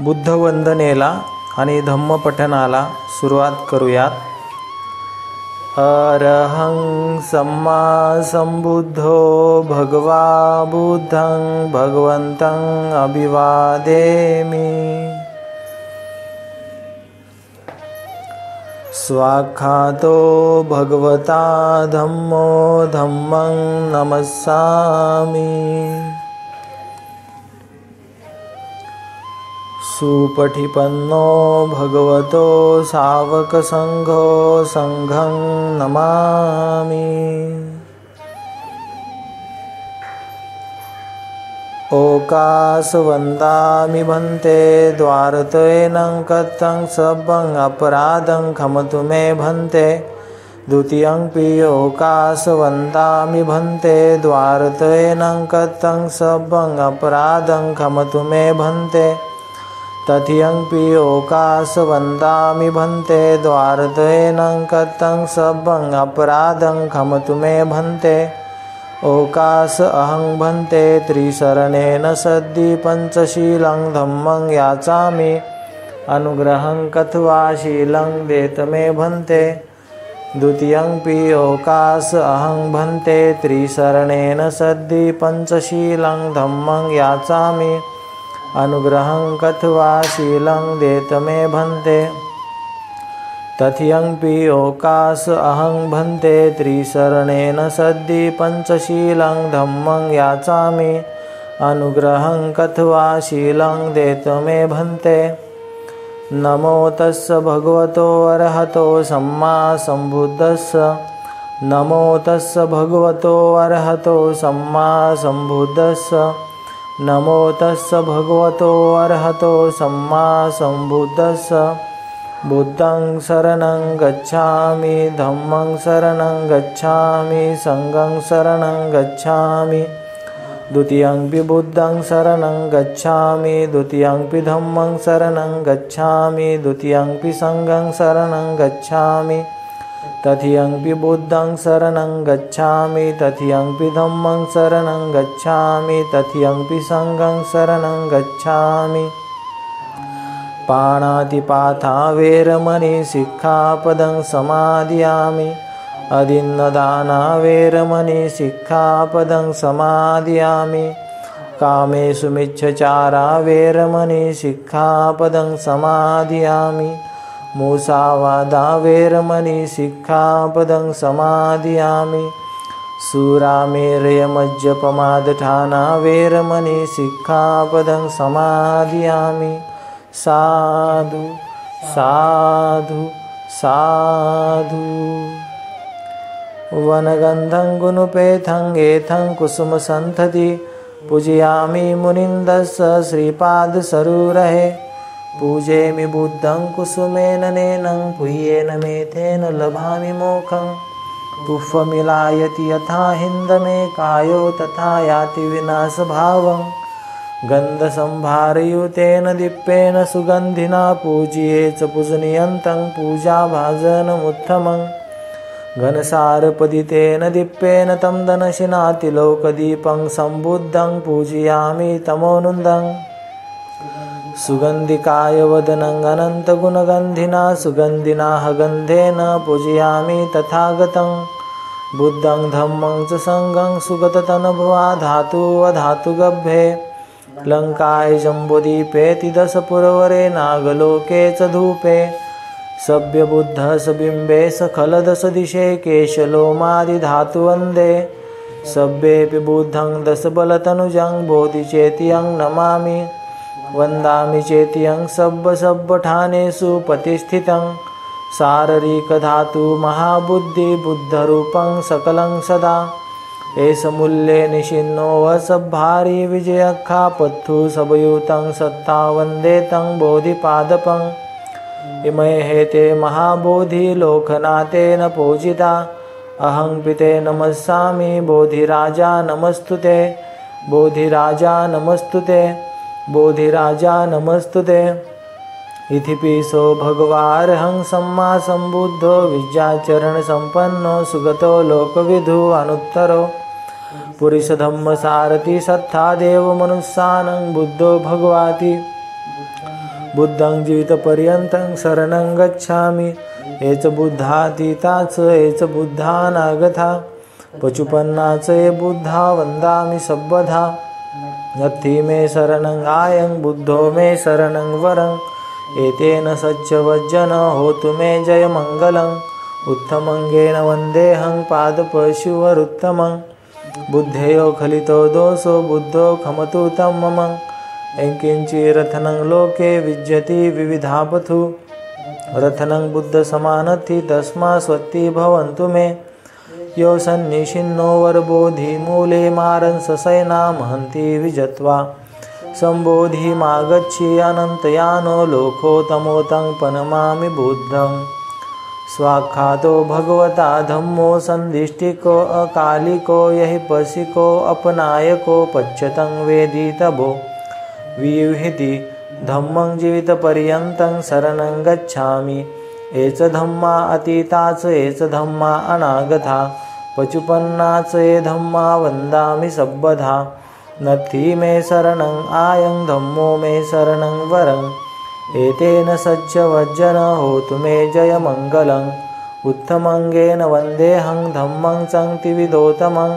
बुद्धवंदनेला आणि धम्मपठनाला सुरुवात करूयात. अरहं सम्मा संबुद्धो भगवा बुद्धं भगवन्तं अभिवादेमि. स्वाख्यातो भगवता धम्मो धम्मं नमस्सामि. सुपठिपन्नो भगवतो सावकसंघो संघं नमामि. ओकासवन्दामि भन्ते द्वारतयेनं कथं सब्बं अपराधं खमतु मे भन्ते. द्वितीयंपि ओकासवन्दामि भन्ते द्वारतयेनं कथं सब्बं अपराधं खमतु मे भन्ते. तथियंपि ओकासवन्दामि भन्ते द्वारतयेनं कथं सब्बं अपराधं खमतु मे भन्ते. ओकास अहं भन्ते त्रिशरणेन सद्धि पंचशीलं धम्मं याचामि. अनुग्रहं कथवा शीलं देत मे भन्ते. द्वितीयंपि ओकास अहं भन्ते त्रिशरणेन सद्धि पंचशीलं धम्मं याचामि. अनुग्रहं कथवा शीलं देत मे भन्ते. तथियंपि ओकास अहं भन्ते त्रिशरणेन सद्धि पंचशीलं धम्मं याचामि. अनुग्रहं कथवा शीलं देत मे भन्ते. नमो तस्स भगवतो अरहतो सम्मा संबुद्धस्स. नमो तस्स भगवतो अरहतो सम्मा संबुद्धस्स. नमो तस्स भगवतो अरहतो सम्मा संबुद्धस्स. बुद्धं शरणं गच्छामि धम्मं शरणं गच्छामि संघं शरणं गच्छामि. द्वितीयंपि बुद्धं शरणं गच्छामि द्वितीयंपि धम्मं शरणं गच्छामि द्वितीयंपि संघं शरणं गच्छामि. तथियंपि बुद्धं शरणं गच्छामि तथियंपि धम्मं शरणं गच्छामि तथियंपि संघं शरणं गच्छामि. पाणातिपाता वेरमणि सिक्खापदं समादियामि. अदिन्नदाना वेरमणि सिक्खापदं समादियामि. कामेषु मिच्छचारा वेरमणि सिक्खापदं समादियामि. मुसावादा वेरमणि सिक्खापदं समादियामि. सुरामेरयमज्जपमादठाना वेरमणि सिक्खापदं समादियामि. साधु साधु साधु. वनगंधं गुणपेथं एथं कुसुमसंतति. पूजयामि मुनिन्दस्य श्रीपादसरोरहे. पूजेमि बुद्धं कुसुमेन नैनं पुह्येन मेथेन लभामि मोक्षं. पुष्पमिलायति यथा हिन्दमे कायो तथा याति विनाशभावं. गन्धसंभारयुतेन दीप्तेन सुगन्धिना पूज्ये च पूजनीयन्तं पूजाभाजनमुत्तमं. घनसारपदितेन दीप्तेन तं दनशिनातिलोकदीपं संबुद्धं पूजयामि तमोनुन्दं. सुगन्धिकाय वदनं अनन्तगुणगन्धिना सुगन्धिना गन्धेन पूजयामि तथागतं. बुद्धं धम्मं च संघं सुगततनभवा धातुवधातुगभ्ये. लंकाय जम्बुदीपेति दशपुरवरे नागलोके च धूपे. सभ्यबुद्धः सबिम्बे सखलदशदिशे केशलोमादिधातुवन्दे. सभ्येऽपि बुद्धं दशबलतनुजं बोधिचेत्यं नमामि. वन्दामि चेत्यं सब्बठानेषु प्रतिष्ठितं. शारीरिकधातु महाबुद्धि बुद्धरूपं सकलं सदा. एष मूल्ये निशिन्नो वसभारी विजयखापत्थु सबयुतं सत्ता वन्दे तं बोधिपादपं. इमे हेते महाबोधि लोकनाथेन पूजिता. अहं पिते नमस्सामि बोधिराजा नमस्तुते. बोधिराजा नमस्तुते. बोधिराजा नमस्तुते. इतिपिसो भगवार्हं सम्मा संबुद्धो विद्याचरण संपन्नो सुगतो लोकविदु अनुत्तरो. पुरुषधम्म सारथि सत्था देव मनुष्यानं बुद्धो भगवाति. बुद्धं जीवितपर्यन्तं शरणं गच्छामि हेच बुद्धातीताच हेच बुद्धानागता पचुपन्नाच हे बुद्धा वंदामि सब्बधा नत्थि मे शरणं आयं बुद्धो मे शरणं वरं एतेन सच्चवज्जन होतु मे जय मंगलं उत्तमंगेन वन्देऽहं पादपशुवरुत्तमं बुद्धेयो खलितो दोषो बुद्धो खमतु तं मम एंकिंचिरथनं लोके विज्यति विविधापथु रथनं बुद्ध समानथि तस्मा स्वत्ति भवन्तु मे यो सन्निशिन्नो वरबोधि मूले मारन् ससैना महन्ति विजत्वा सम्बोधिमागच्छि अनन्तयानो लोकोत्तमोतं पनमामि बुद्धं स्वाख्यातो भगवता धम्मो सन्दिष्टिको अकालिको यहि पशिको अपनायको पच्यतं वेदितभो वियुहिति धम्मं जीवितपर्यन्तं शरणं गच्छामि एच धम्मा अतीताच एच धम्मा अनागता पचुपन्नाच ये धम्मा वन्दामि सब्बधा नत्थि मे शरणं आयं धम्मो मे शरणं वरं एतेन सच्चवज्जन होतु मे जय मंगलं उत्तमंगेन वन्देऽहं धम्मं संक्तिविदोतमं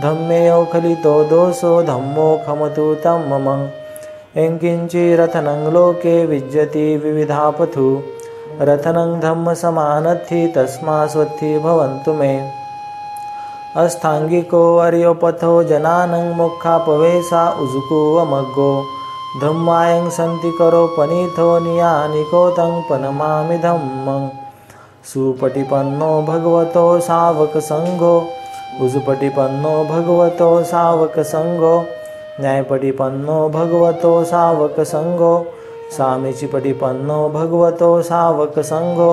धम्मेयो खलितो दोषो धम्मो खमतु तं मम एंकिंचिरथनं लोके विज्यति विविधापथु रथनं धम्म समानथि तस्मा स्वत्ति भवन्तु मे अस्थांगिको अर्योपथो जनानं मोक्षापवेशा उजुकुवमग्गो धम्मायं सन्ति करो पनीथो नियानिको तं पनमामि धम्मं सुपटिपन्नो भगवतो सावक संघो उजुपटिपन्नो भगवतो सावक संघो न्यायपटिपन्नो भगवतो सावक संघो सामीचिपटिपन्नो भगवतो सावक संघो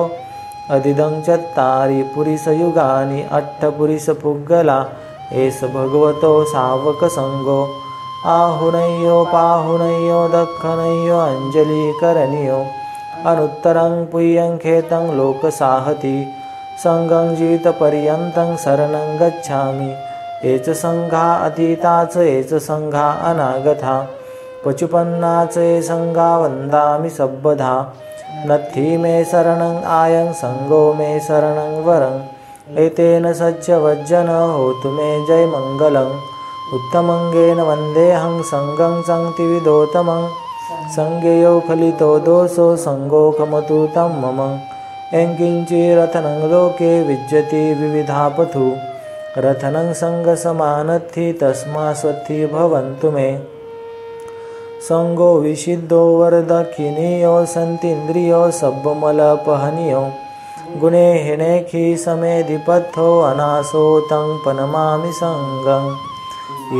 अधिदं चत्तारि पुरिसयुगानि अट्ठपुरिसपुग्गला एष भगवतो सावक संघो आहुनय्यो पाहुनय्यो दक्षिणय्यो अंजलिकरणियो अनुत्तरं पुय्यं खेतं लोकसाहति संघं जीवितपर्यन्तं शरणं गच्छामि एच संघा अतीताच एच संघा अनागता पचुपन्नाच ये संघा वन्दामि सब्बधा नत्थि मे शरणं आयं संघो मे शरणं वरं एतेन सच्चवज्जन होतु मे जय मंगलं उत्तमंगेन वन्देऽहं संघं संक्तिविदोतमं संज्ञेयो खलितो दोषो संघो खमतु तं मम एंकिंचिरथनं लोके विज्यति विविधापथु रथनं संघसमानथि तस्मा स्वत्ति भवन्तु मे संगो विशिद्धो वरदक्षिणीयो सन्तीन्द्रियो सब्बमलपहनियो गुणे हिणेखि समेधिपथो अनासो तं पनमामि संगं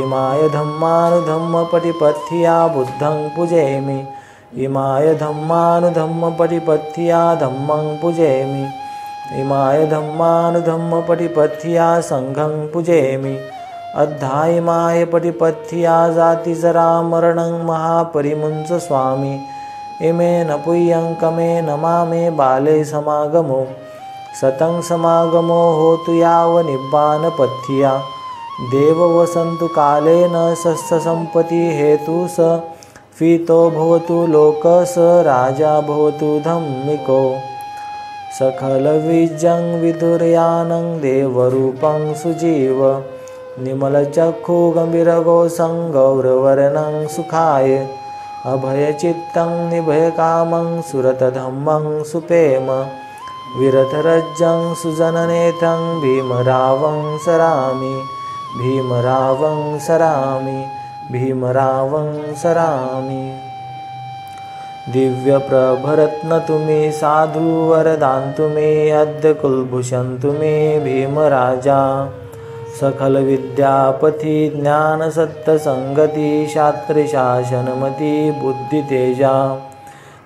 इमाय धम्मानुधम्मपटिपथ्या बुद्धं पूजयामि इमाय धम्मानुधम्मपटिपथ्या धम्मं पूजयामि इमाय धम्मानुधम्मपटिपथ्या संघं पूजयामि अद्धायिमाय पटिपथ्या जातिजरा मरणं महापरिमुञ्च स्वामी इमेन पुय्यं कमे नमामे बाले समागमो सतं समागमो होतु यावनिब्बानपथ्या देव वसन्तु कालेन सस्यसम्पत्ति हेतु स फीतो भवतु लोक स राजा भवतु धम्मिको सकलविजं विदुर्यानं देवरूपं सुजीव निमलचक्षु गम्भीरगोसं गौरवर्णं सुखाय अभयचित्तं निभयकामं सुरतधम्मं सुपेम विरथरज्जं सुजननेत्रं भीमरावं सरामि भीमरावं सरामि भीमरावं सरामि दिव्यप्रभरत्नतु मे साधु वरदान्तु मे अद्य कुलभूषन्तु मे भीमराजा सकल विद्यापति ज्ञान सत्संगति शास्त्र शासनमति बुद्धि तेजा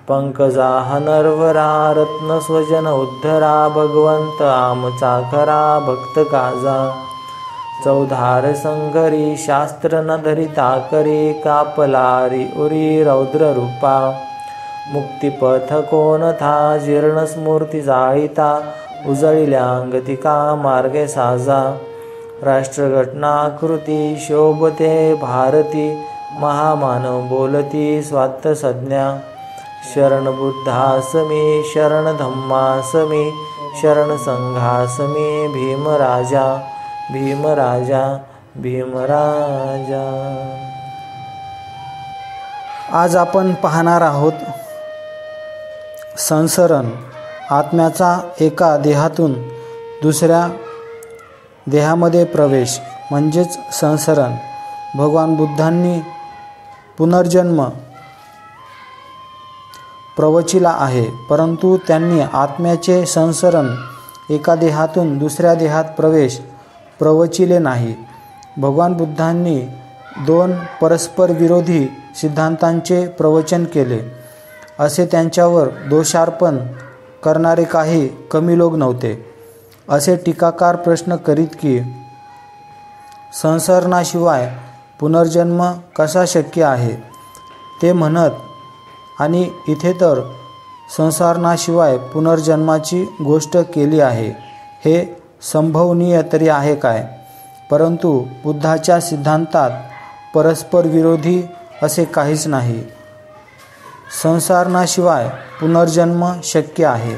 पंकजा नरवरा रत्न स्वजन उद्धरा भगवंत आमचाखरा भक्त काजा चौधार संघरी शास्त्र न धरिता करी कापलारी उरी रौद्र रूपा मुक्तिपथ कोण था जीर्ण स्मूर्ती जाळीता उजळिल्यांगतिका मार्गे साजा राष्ट्रघटनाकृती शोभते भारती महामानव बोलती स्वात्त संज्ञा शरणबुद्धासमे शरणधम्मासमे शरणसंघासमे भीमराजा भीमराजा भीमराजा। आज आपण पाहणार आहोत संसरण, आत्म्याचा एका देहातून दुसऱ्या देहामध्ये प्रवेश म्हणजेच संसरण। भगवान बुद्धांनी पुनर्जन्म प्रवचिला आहे, परंतु त्यांनी आत्म्याचे संसरण एका देहातून दुसऱ्या देहात प्रवेश प्रवचिले नाही। भगवान बुद्धांनी दोन परस्पर विरोधी सिद्धांतांचे प्रवचन केले, असे त्यांच्यावर दोषारोपण करणारे काही कमी लोक नव्हते। असे टीकाकार प्रश्न करीत की संसरणाशिवाय पुनर्जन्म कसा शक्य आहे, ते म्हणत आणि इथे तर संसरणाशिवाय पुनर्जन्माची गोष्ट केली आहे, हे संभवनीय तरी आहे काय? परंतु बुद्धाच्या सिद्धांतात परस्पर विरोधी असे काहीच नाही। संसरणाशिवाय पुनर्जन्म शक्य आहे,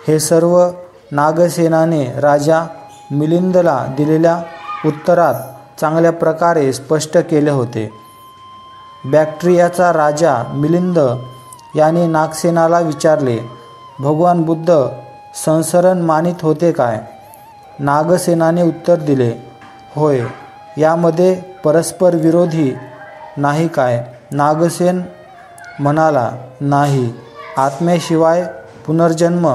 हे सर्व नागसेनाने राजा मिलिंदला दिलेल्या उत्तरात चांगल्या प्रकारे स्पष्ट केले होते। बॅक्ट्रियाचा राजा मिलिंद याने नागसेनाला विचारले, भगवान बुद्ध संसरण मानित होते काय? नागसेनाने उत्तर दिले, होय, यामध्ये परस्पर विरोधी नाही काय? नागसेन म्हणाला, नाही, आत्म्याशिवाय पुनर्जन्म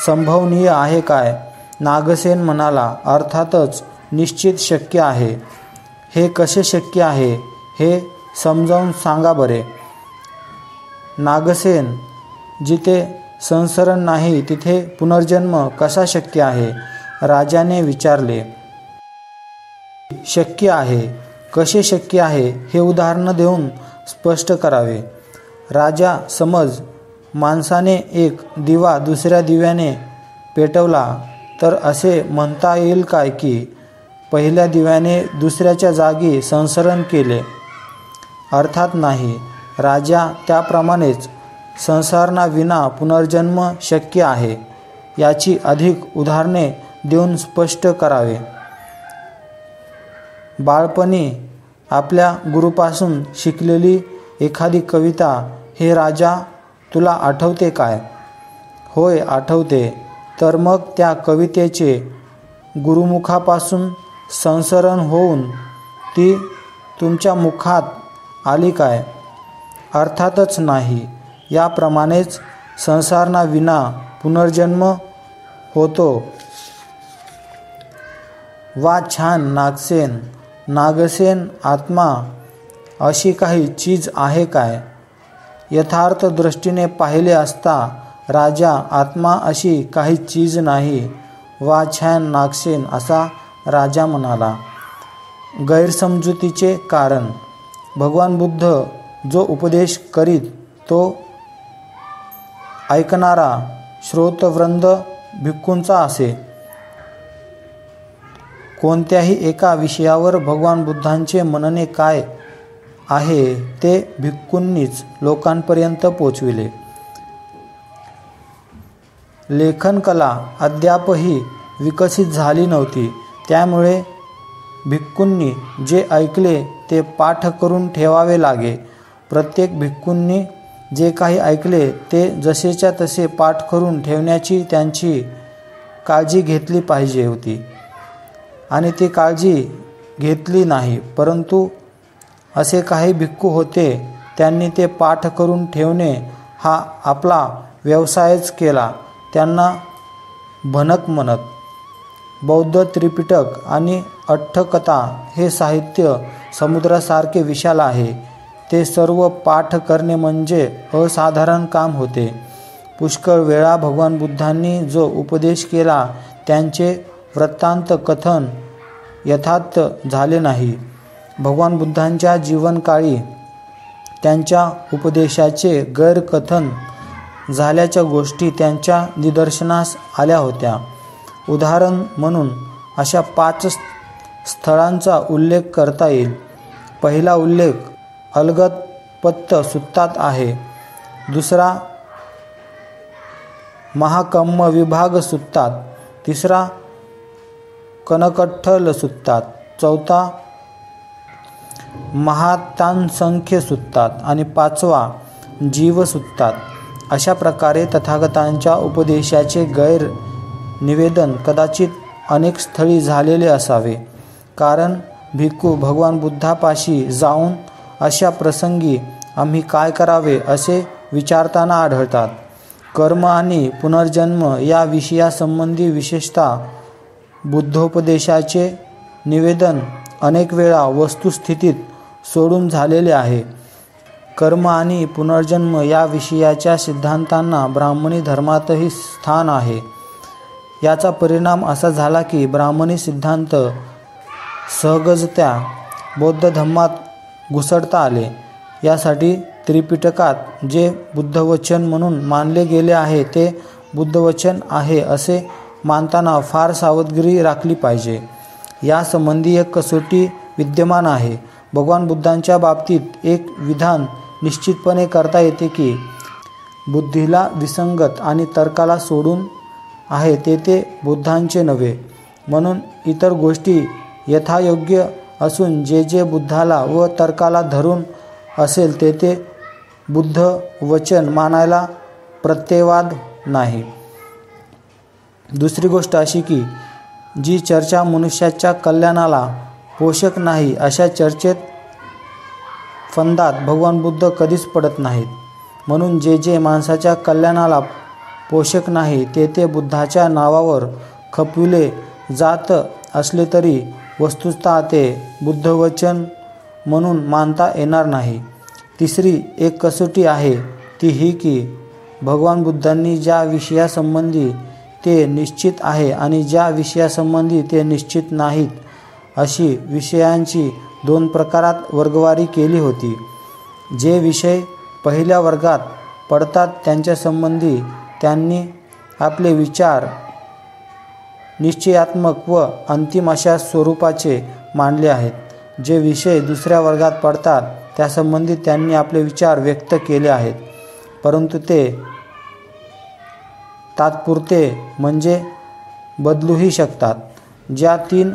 संभवनीय आहे काय? नागसेन म्हणाला, अर्थातच निश्चित शक्य आहे। हे कसे शक्य आहे हे समजावून सांगा बरे। नागसेन, जिथे संसरण नाही तिथे पुनर्जन्म कसा शक्य आहे? राजाने विचारले। शक्य आहे, कसे शक्य आहे हे उदाहरण देऊन स्पष्ट करावे। राजा, समज माणसाने एक दिवा दुसऱ्या दिव्याने पेटवला, तर असे म्हणता येईल काय की पहिल्या दिव्याने दुसऱ्याच्या जागी संसरण केले? अर्थात नाही। राजा, त्याप्रमाणेच संसरणाविना पुनर्जन्म शक्य आहे, याची अधिक उदाहरणे देऊन स्पष्ट करावे। बाळपणी आपल्या गुरुपासून शिकलेली एखादी कविता, हे राजा, तुला आठवते काय? होय, आठवते। तर मग त्या कवितेचे गुरुमुखापासून संसरण होऊन ती तुमच्या मुखात आली काय? अर्थातच नाही। याप्रमाणेच संसरणाविना पुनर्जन्म होतो। वा छान नागसेन! नागसेन, आत्मा अशी काही चीज आहे काय? यथार्थ दृष्टीने पाहिले असता राजा, आत्मा अशी काही चीज नाही। वा छान नागसेन, असा राजा म्हणाला। गैरसमजुतीचे कारण। भगवान बुद्ध जो उपदेश करीत तो ऐकणारा श्रोतवृंद भिक्खूंचा असे। कोणत्याही एका विषयावर भगवान बुद्धांचे म्हणणे काय आहे ते भिक्खूंनीच लोकांपर्यंत पोचविले। लेखनकला अद्यापही विकसित झाली नव्हती, त्यामुळे भिक्खूंनी जे ऐकले ते पाठ करून ठेवावे लागे। प्रत्येक भिक्खूंनी जे काही ऐकले ते जसेच्या तसे पाठ करून ठेवण्याची त्यांची काळजी घेतली पाहिजे होती, आणि ती काळजी घेतली नाही। परंतु असे काही भिक्खू होते, त्यांनी ते पाठ करून ठेवणे हा आपला व्यवसायच केला। त्यांना भनक म्हणत। बौद्ध त्रिपिटक आणि अट्ठकथा हे साहित्य समुद्रासारखे विशाल आहे। ते सर्व पाठ करणे म्हणजे असाधारण काम होते। पुष्कळ वेळा भगवान बुद्धांनी जो उपदेश केला त्यांचे वृत्तांत कथन यथार्थ झाले नाही। भगवान बुद्धांच्या जीवनकाळी त्यांच्या उपदेशाचे गैरकथन झाल्याच्या गोष्टी त्यांच्या निदर्शनास आल्या होत्या। उदाहरण म्हणून अशा 5 स्थळांचा उल्लेख करता येईल। पहिला उल्लेख अलगत पत्त सुत्तात आहे। दुसरा महाकम्म विभाग सुत्तात, तिसरा कनकठ्ठल सुत्तात, चौथा महातानसंख्य सुत्तात आणि पाचवा जीव सुत्तात. अशा प्रकारे तथागतांच्या उपदेशाचे गैर निवेदन कदाचित अनेक स्थळी झालेले असावे. कारण भिक्खू भगवान बुद्धापाशी जाऊन अशा प्रसंगी आम्ही काय करावे असे विचारताना आढळतात. कर्म आणि पुनर्जन्म या विषयासंबंधी विशेषतः बुद्धोपदेशाचे निवेदन अनेक वेळा वस्तुस्थितीत सोडून झालेले आहे. कर्म आणि पुनर्जन्म या विषयाच्या सिद्धांतांना ब्राह्मणी धर्मातही स्थान आहे. याचा परिणाम असा झाला की ब्राह्मणी सिद्धांत सहजत्या बौद्ध धर्मात घुसडता आले. यासाठी त्रिपिटकात जे बुद्धवचन म्हणून मानले गेले आहे ते बुद्धवचन आहे असे मानताना फार सावधगिरी राखली पाहिजे. यासंबंधी एक कसोटी विद्यमान आहे. भगवान बुद्धांच्या बाबतीत एक विधान निश्चितपणे करता येते की बुद्धीला विसंगत आणि तर्काला सोडून आहे ते बुद्धांचे नव्हे. म्हणून इतर गोष्टी यथायोग्य असून जे बुद्धाला व तर्काला धरून असेल ते बुद्ध वचन मानायला प्रत्ययवाद नाही. दुसरी गोष्ट अशी की जी चर्चा मनुष्याच्या कल्याणाला पोषक नाही अशा चर्चेत फंदात भगवान बुद्ध कधीच पडत नाहीत. म्हणून जे माणसाच्या कल्याणाला पोषक नाही ते बुद्धाच्या नावावर खपविले जात असले तरी वस्तुतः ते बुद्धवचन म्हणून मानता येणार नाही. तिसरी एक कसोटी आहे ती ही की भगवान बुद्धांनी ज्या विषयासंबंधी ते निश्चित आहे आणि ज्या विषयासंबंधी ते निश्चित नाहीत अशी विषयांची दोन प्रकारात वर्गवारी केली होती. जे विषय पहिल्या वर्गात पडतात त्यांच्यासंबंधी त्यांनी आपले विचार निश्चयात्मक व अंतिम अशा स्वरूपाचे मांडले आहेत. जे विषय दुसऱ्या वर्गात पडतात त्यासंबंधी त्यांनी आपले विचार व्यक्त केले आहेत, परंतु ते तात्पुरते म्हणजे बदलूही शकतात. ज्या तीन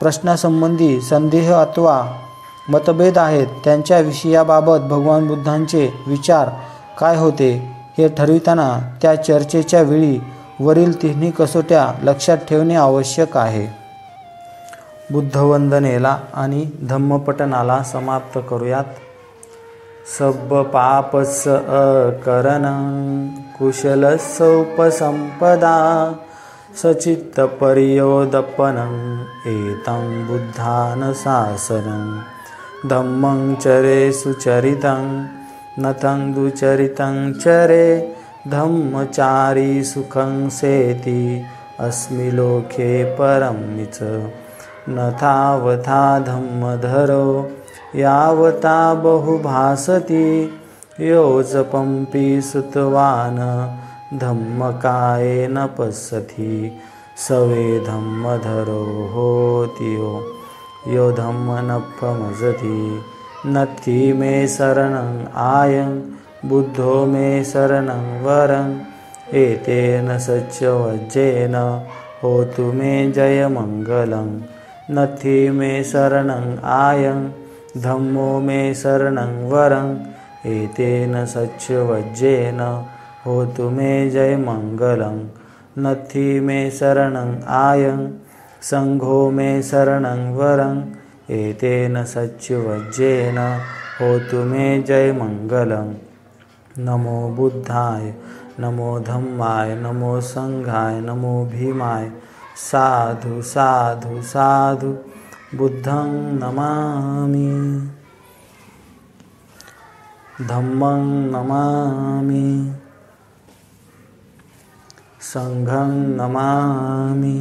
प्रश्नासंबंधी संदेह अथवा मतभेद आहेत त्यांच्या विषयाबाबत भगवान बुद्धांचे विचार काय होते हे ठरविताना त्या चर्चेच्या वेळी वरील तिन्ही कसोट्या लक्षात ठेवणे आवश्यक आहे. बुद्धवंदनेला आणि धम्मपठनाला समाप्त करूयात. सब्ब पापस अकरणं कुशलस्य उपसंपदा सचित्तपर्योदपनं एतं बुद्धानुशासनं धम्मं चरे सुचरितं नतं दुचरितं चरे धम्मचारी सुखं सेति अस्मि लोके परं च न तावता धम्मधरो यावता बहुभासति यो जपंपि सुतवान् धम्मकायेन पश्यति सवे धम्मधरो होति यो धम्मनप्पमजति नत्थि मे शरणं आयं बुद्धो मे शरणं वरं एतेन सच्चवज्जेन होतु मे जयमङ्गलं नत्थि मे शरणं आयं धम्मो मे शरणं वरं एतेन सच्चवज्जेन होतु मे जयमङ्गलं नत्थि मे शरणं आयं संघो मे शरणं वरं एतेन सच्चवज्जेन होतु मे जयमङ्गलं. नमो बुद्धाय, नमो धम्माय, नमो संघाय, नमो भीमाय. साधु साधु साधु. बुद्धं नमामि, धम्मं नमामि, संघं नमामि.